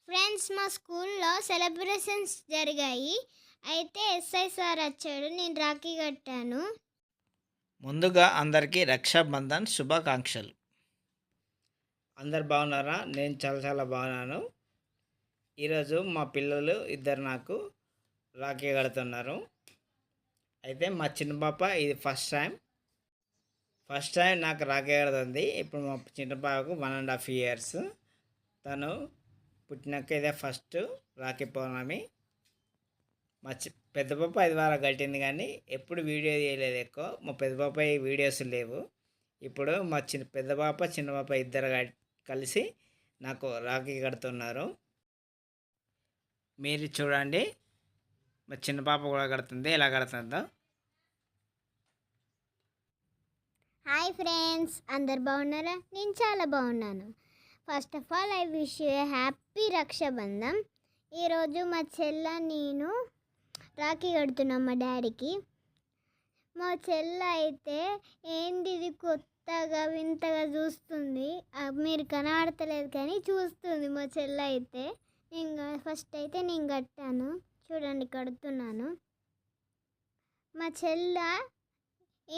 Friends మా స్కూల్లో celebrations జరిగాయి. అయితే ఎస్ఐ సార్ వచ్చాడు. నేను రాఖీ కట్టాను. ముందుగా అందరికీ రక్షాబంధన్ శుభాకాంక్షలు. అందరు బాగున్నారా? నేను చాలా బాగున్నాను. ఈరోజు మా పిల్లలు ఇద్దరు నాకు రాఖీ కడుతున్నారు. అయితే మా చిన్న పాప ఇది ఫస్ట్ టైం నాకు రాఖీ కడుతుంది. ఇప్పుడు మా చిన్న పాపకు 1.5 years. తను పుట్టినాక ఇదే ఫస్ట్ రాఖీ పౌర్ణమి. మా పెద్ద పాప 5 వారాలు కట్టింది, కానీ ఎప్పుడు వీడియో తీయలేదు ఎక్కువ. మా పెద్ద పాప వీడియోస్ లేవు. ఇప్పుడు మా పెద్ద పాప చిన్న పాప ఇద్దరు కలిసి నాకు రాఖీ కడుతున్నారు. మీరు చూడండి, మా చిన్న పాప కూడా కడుతుంది. ఎలా కడుతుందో. హాయ్ ఫ్రెండ్స్, అందరు బాగున్నారా? నేను చాలా బాగున్నాను. First of all I wish you a happy రక్షాబంధం. ఈరోజు మా చెల్ల నేను రాఖీ కడుతున్నాం మా డాడీకి. మా చెల్ల అయితే ఏంది ఇది కొత్తగా వింతగా చూస్తుంది. మీరు కనబడతలేదు కానీ చూస్తుంది మా చెల్ల అయితే. ఫస్ట్ అయితే నేను కట్టాను. చూడండి, కడుతున్నాను. మా చెల్ల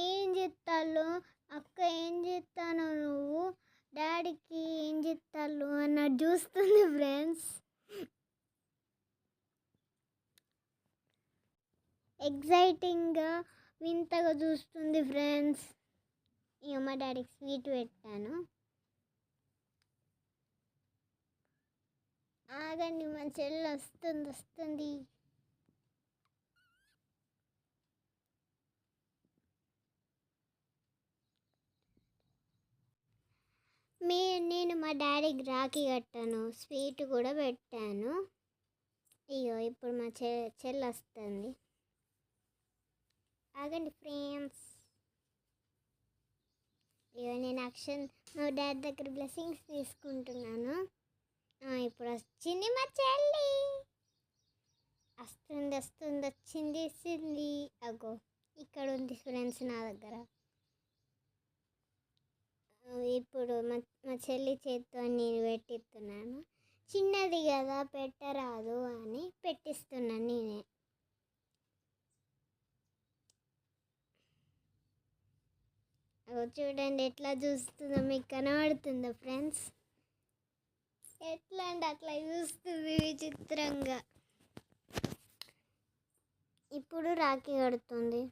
ఏం చెప్తాళ్ళు, అక్క ఏం చెప్తాను, నువ్వు డాడీకి ఏం చెప్తాళ్ళు అన్నట్టు చూస్తుంది ఫ్రెండ్స్. ఎగ్జైటింగ్గా వింతగా చూస్తుంది ఫ్రెండ్స్. ఇక మా డాడీకి స్వీట్ పెట్టాను. ఆగండి, మా చెల్లి వస్తుంది. నేను మా డాడీకి రాఖీ కట్టాను, స్వీట్ కూడా పెట్టాను. ఇగో ఇప్పుడు మా చెల్లి వస్తుంది. ఆగండి ఫ్రెండ్స్. ఇగో నేను మా డాడీ దగ్గర బ్లెస్సింగ్స్ తీసుకుంటున్నాను. ఇప్పుడు వచ్చింది మా చెల్లి. వచ్చింది. అగో ఇక్కడ ఉంది ఫ్రెండ్స్ నా దగ్గర. ఇప్పుడు మా చెల్లి చేతితో నేను పెట్టిస్తున్నాను. చిన్నది కదా, పెట్టరాదు అని పెట్టిస్తున్నాను నేనే. చూడండి ఎట్లా చూస్తుందో, మీకు కనబడుతుందా ఫ్రెండ్స్? ఎట్లా అంటే అట్లా చూస్తుంది విచిత్రంగా. ఇప్పుడు రాఖీ కడుతుంది.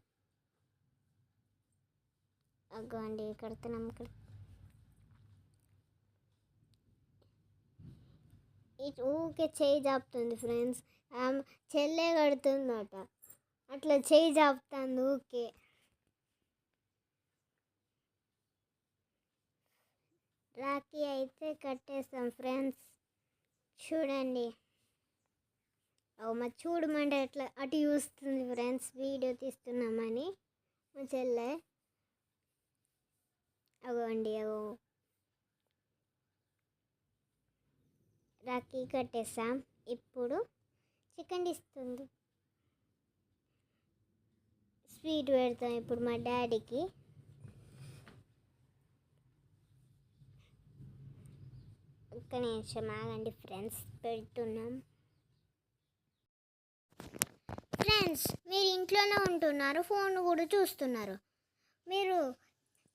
అగ్గోండి కడుతున్నాం. ఊకే చేయి జాపుతుంది ఫ్రెండ్స్. చెల్లె కడుతుందట, అట్లా చేయి జాపుతుంది ఊకే. రాఖీ అయితే కట్టేస్తాం ఫ్రెండ్స్. చూడండి, చూడమంటే అట్లా అటు చూస్తుంది ఫ్రెండ్స్. వీడియో తీస్తున్నామని మా చెల్లె. అగోండి రాఖీ కట్టేస్తాం. ఇప్పుడు చికెన్ ఇస్తుంది. స్వీట్ పెడతాం ఇప్పుడు మా డాడీకి. ఒక్క నిమిషం ఆగండి ఫ్రెండ్స్, పెడుతున్నాం. ఫ్రెండ్స్, మీరు ఇంట్లోనే ఉంటున్నారు, ఫోన్ కూడా చూస్తున్నారు. మీరు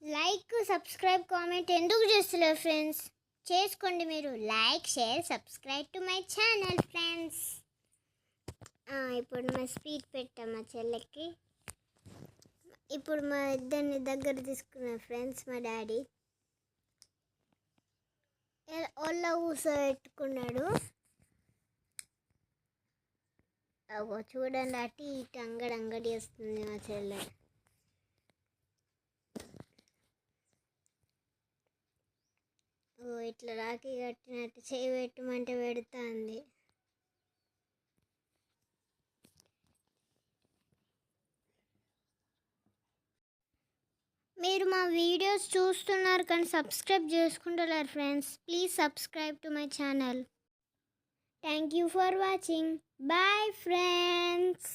లైక్, సబ్స్క్రైబ్, కామెంట్ ఎందుకు చేస్తలేరు ఫ్రెండ్స్? చేసుకోండి. మీరు like, share, subscribe to my channel friends. ఇప్పుడు మా స్వీట్ పెట్టాం మా చెల్లెకి. ఇప్పుడు మా ఇద్దరిని దగ్గర తీసుకున్నాం ఫ్రెండ్స్. మా డాడీ ఒళ్ళ కూర్చోబెట్టుకున్నాడు. చూడండి, అటు ఇటు అంగడి వస్తుంది మా చెల్లె. ఇట్లా రాఖీ కట్టినట్టు చేయి పెట్టమంటే పెడుతుంది. మీరు మా వీడియోస్ చూస్తున్నారు కానీ సబ్స్క్రైబ్ చేసుకుంటున్నారు friends. Please subscribe to my channel. Thank you for watching. Bye friends.